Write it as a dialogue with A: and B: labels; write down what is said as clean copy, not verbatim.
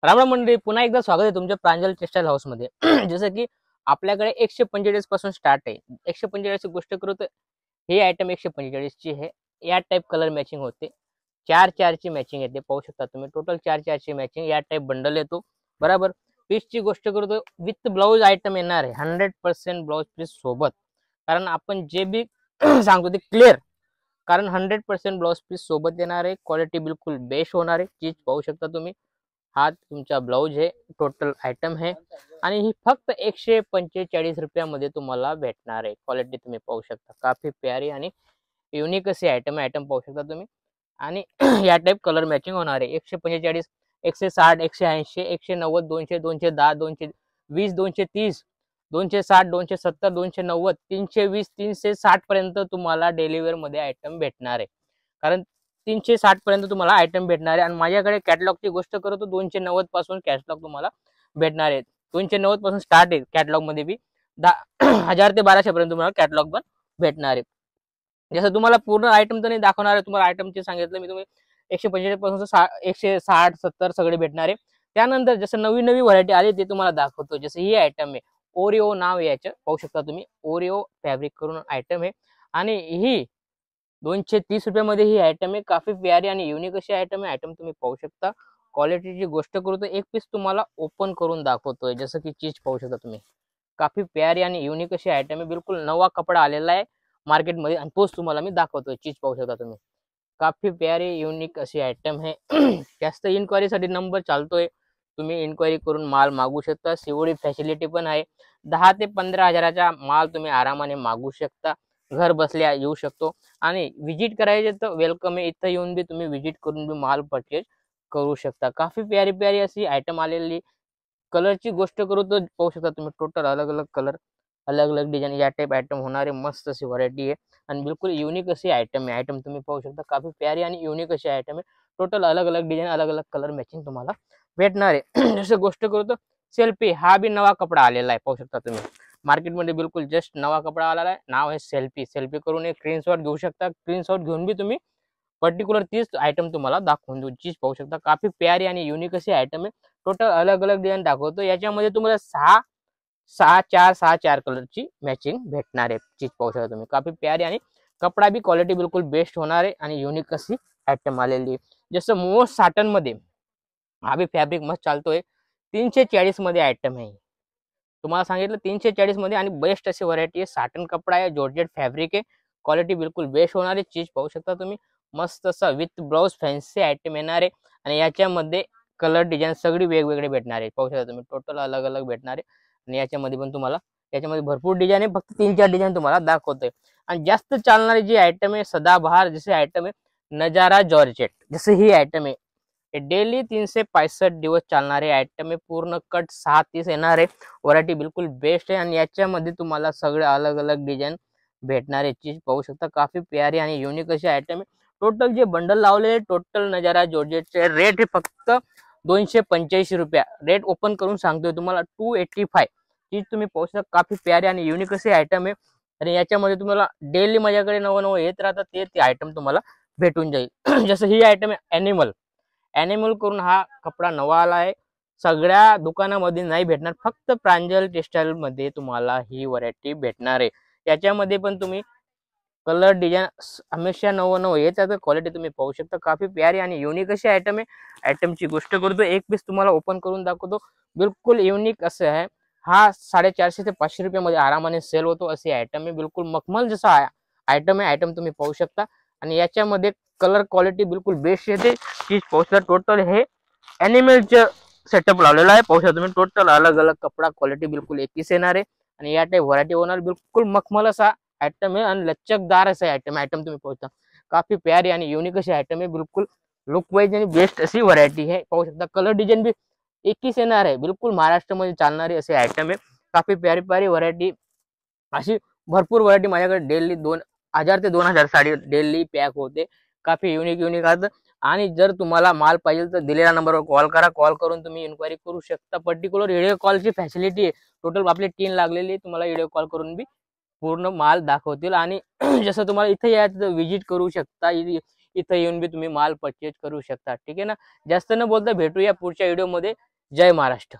A: राम राम मंडळी, पुन्हा एकदा स्वागत आहे तुमच्या प्रांजल टेक्सटाईल हाऊस मध्ये. जसं की आपल्याकडे 145 पासून स्टार्ट आहे. 145 ची गोष्ट करू तर हे आयटम 145 ची आहे. या टाइप कलर मॅचिंग होते. 4-4 ची मॅचिंग येते, पाहू शकता तुम्ही. टोटल 4-4 ची मॅचिंग या टाइप बंडल येतो बरोबर. पीस ची गोष्ट करू तर विथ ब्लाउज आयटम येणार आहे 100% ब्लाउज पीस सोबत. कारण आपण जे बी सांगतो ते क्लिअर, कारण 100% ब्लाउज पीस सोबत येणार आहे. क्वालिटी बिलकुल बेस्ट होणार आहे. चीज पाहू शकता तुम्ही. हा तुमचा ब्लाउज आहे, टोटल आयटम है आणि ही फक्त 145 रुपयामध्ये तुम्हाला भेटणार आहे. क्वालिटी तुम्ही पाहू शकता, काफी प्यारी आणि युनिक असे आयटम पाहू शकता तुम्ही. आणि या टाइप कलर मॅचिंग होणार आहे. 145, 160, 180, 190, 200, 210, 220, 230, 260, 270, 290, 320, 360 पर्यंत तुम्हाला डेली वेअर मध्ये आयटम भेटणार आहे. कारण 360 पर्यंत तुम्हाला आयटम भेटणार आहे. आणि माझ्याकडे कॅटलॉगची गोष्ट करतो 290 पासून कॅटलॉग तुम्हाला भेटणार आहे. 290 पासून स्टार्ट आहे कॅटलॉग मध्ये बी. 1000 ते 1200 पर्यंत तुम्हाला कॅटलॉग पण भेटणार आहे. जसं तुम्हाला पूर्ण आयटम तर नाही दाखवणार आहे, तुम्हाला आयटमचे सांगितलं मी. तुम्ही 145 पासून 160, 70 सगळे भेटणार आहे. त्यानंतर जसं नवीन नवीन व्हरायटी आली ते तुम्हाला दाखवतो. जसं ही आयटम आहे, ओरिओ नाव याचं, पाहू शकता तुम्ही. ओरिओ फॅब्रिक करून आयटम आहे आणि ही 230 रुपयामध्ये ही आयटम आहे. काफी प्यारी आणि युनिक अशी आयटम आहे. आयटम तुम्ही पाहू शकता. क्वालिटीची गोष्ट करू तर एक पीस तुम्हाला ओपन करून दाखवतोय. जसं की चीज पाहू शकता तुम्ही. काफी प्यारी आणि युनिक अशी आयटम आहे. बिलकुल नवा कपडा आलेला आहे मार्केटमध्ये आणि तोच तुम्हाला मी दाखवतोय. चीज पाहू शकता तुम्ही. काफी प्यारी युनिक अशी आयटम आहे. जास्त इन्क्वायरीसाठी नंबर चालतोय, तुम्ही इन्क्वायरी करून माल मागू शकता. सीओडी फॅसिलिटी पण आहे. 10 ते 15 हजाराचा माल तुम्ही आरामाने मागू शकता. घर बसल्या येऊ शकतो आणि विजिट करायचे तर वेलकम आहे. इथं येऊन बी तुम्ही विजिट करून बी माल परचेज करू शकता. काफी प्यारी प्यारी अशी आयटम आलेली. कलरची गोष्ट करू तर पाहू शकता तुम्ही. टोटल अलग अलग कलर, अलग अलग डिझाईन या टाइप आयटम होणारे मस्त अशी व्हरायटी आहे आणि बिलकुल युनिक अशी आयटम आहे. आयटम तुम्ही पाहू शकता. काफी प्यारी आणि युनिक अशी आयटम आहे. टोटल अलग अलग डिझाईन, अलग अलग कलर मॅचिंग तुम्हाला भेटणार आहे. जसं गोष्ट करू तर सेल्फी हा बी नवा कपडा आलेला आहे, पाहू शकता तुम्ही. मार्केटमध्ये बिलकुल जस्ट नवा कपडा आलेला आहे. नाव आहे सेल्फी. सेल्फी करून एक स्क्रीनशॉट घेऊ शकता. स्क्रीनशॉट घेऊन बी तुम्ही पर्टिक्युलर तीच आयटम तुम्हाला दाखवून देऊ. चीज पाहू शकता. काफी प्यारी आणि युनिक अशी आयटम आहे. टोटल अलग अलग डिझाईन दाखवतो. याच्यामध्ये तुम्हाला 6-4 कलरची मॅचिंग भेटणार आहे. चीज पाहू शकता तुम्ही. काफी प्यारी आणि कपडा बी क्वालिटी बिलकुल बेस्ट होणार आहे आणि युनिक अशी आयटम आलेली आहे. जसं मोस्ट साटन मध्ये हा बी फॅब्रिक मस्त चालतोय. 340 मध्ये आयटम आहे. तुम्हाला सांगितलं 340 मध्ये आणि बेस्ट अशी व्हरायटी आहे. साटन कपडा आहे, जॉर्जेट फॅब्रिक आहे. क्वालिटी बिलकुल बेस्ट होणार आहे. चीज पाहू शकता तुम्ही. मस्त असा विथ ब्लाउज फॅन्सी आयटम येणार आहे आणि याच्यामध्ये कलर डिझाईन सगळी वेगवेगळे भेटणार आहे. पाहू शकता तुम्ही. टोटल अलग अलग भेटणार आहे आणि याच्यामध्ये पण तुम्हाला, याच्यामध्ये भरपूर डिझाईन आहे. फक्त 3-4 डिझाईन तुम्हाला दाखवतोय. आणि जास्त चालणारी जी आयटम आहे, सदाबहार जसे आयटम आहे, नजारा जॉर्जेट. जसे ही आयटम आहे, डेली 365 दिवस चालणारे आयटम आहे. पूर्ण कट 6-30 येणार आहे. व्हरायटी बिलकुल बेस्ट आहे आणि याच्यामध्ये तुम्हाला सगळे अलग अलग डिझाईन भेटणार आहे. चीज पाहू शकता. काफी प्यारी आणि युनिक अशी आयटम आहे. टोटल जे बंडल लावले, टोटल नजारा जॉर्जेटचे रेट हे फक्त 285 रुपया. रेट ओपन करून सांगतोय तुम्हाला 285. चीज तुम्ही पाहू शकता. काफी प्यारी आणि युनिक अशी आयटम आहे आणि याच्यामध्ये तुम्हाला डेली माझ्याकडे नवं नवं येत राहतात. ते आयटम तुम्हाला भेटून जाईल. जसं ही आयटम आहे ॲनिमल. ॲनिमल करून हा कपडा नवा आला आहे. सगळ्या दुकानामध्ये नाही भेटणार, फक्त प्रांजल टेक्सटाईल मध्ये तुम्हाला ही व्हरायटी भेटणार आहे. याच्यामध्ये पण तुम्ही कलर डिझाईन हमेशा नवं नवं येतात. क्वालिटी तुम्ही पाहू शकता. काफी प्यारी आणि युनिक अशी आयटम आहे. आयटमची गोष्ट करतो, एक पीस तुम्हाला ओपन करून दाखवतो. बिलकुल युनिक असं आहे. हा 450 ते 500 रुपयामध्ये आरामाने सेल होतो अशी आयटम आहे. बिलकुल मखमल जसा आयटम आहे. आयटम तुम्ही पाहू शकता आणि याच्यामध्ये कलर क्वालिटी बिलकुल बेस्ट येते. चीज पाहू शकता. टोटल हे ॲनिमलचं सेटअप लावलेला आहे. पाहू शकता तुम्ही. टोटल अलग अलग कपडा, क्वालिटी बिलकुल एकच येणार आहे आणि या टाइप व्हरायटी होणार. बिलकुल मखमल असा आयटम आहे आणि लचकदार असा आयटम तुम्ही पाहू शकता. काफी प्यारी आणि युनिक अशी आयटम आहे. बिलकुल लुक वाईज आणि बेस्ट अशी व्हरायटी आहे. पाहू शकता. कलर डिझाईन बी एकच येणार आहे. बिलकुल महाराष्ट्रामध्ये चालणारी असे आयटम आहे. काफी प्यारी प्यारी व्हरायटी. अशी भरपूर व्हरायटी माझ्याकडे डेली 2000 ते 2000 साडी डेली पॅक होते. काफी युनिक युनिक आहेत. आणि जर तुम्हाला माल पाहिजे तर दिलेल्या नंबरवर कॉल करा. कॉल करून तुम्ही इन्क्वायरी करू शकता. पर्टिक्युलर व्हिडिओ कॉलची फॅसिलिटी आहे. टोटल आपली टीम लागलेली आहे. तुम्हाला व्हिडिओ कॉल करून बी पूर्ण माल दाखवतील आणि जसं तुम्हाला इथे यायचं विजिट करू शकता. इथं येऊन बी तुम्ही माल परचेज करू शकता. ठीक आहे ना. जास्त न बोलता भेटूया पुढच्या व्हिडिओमध्ये. जय महाराष्ट्र.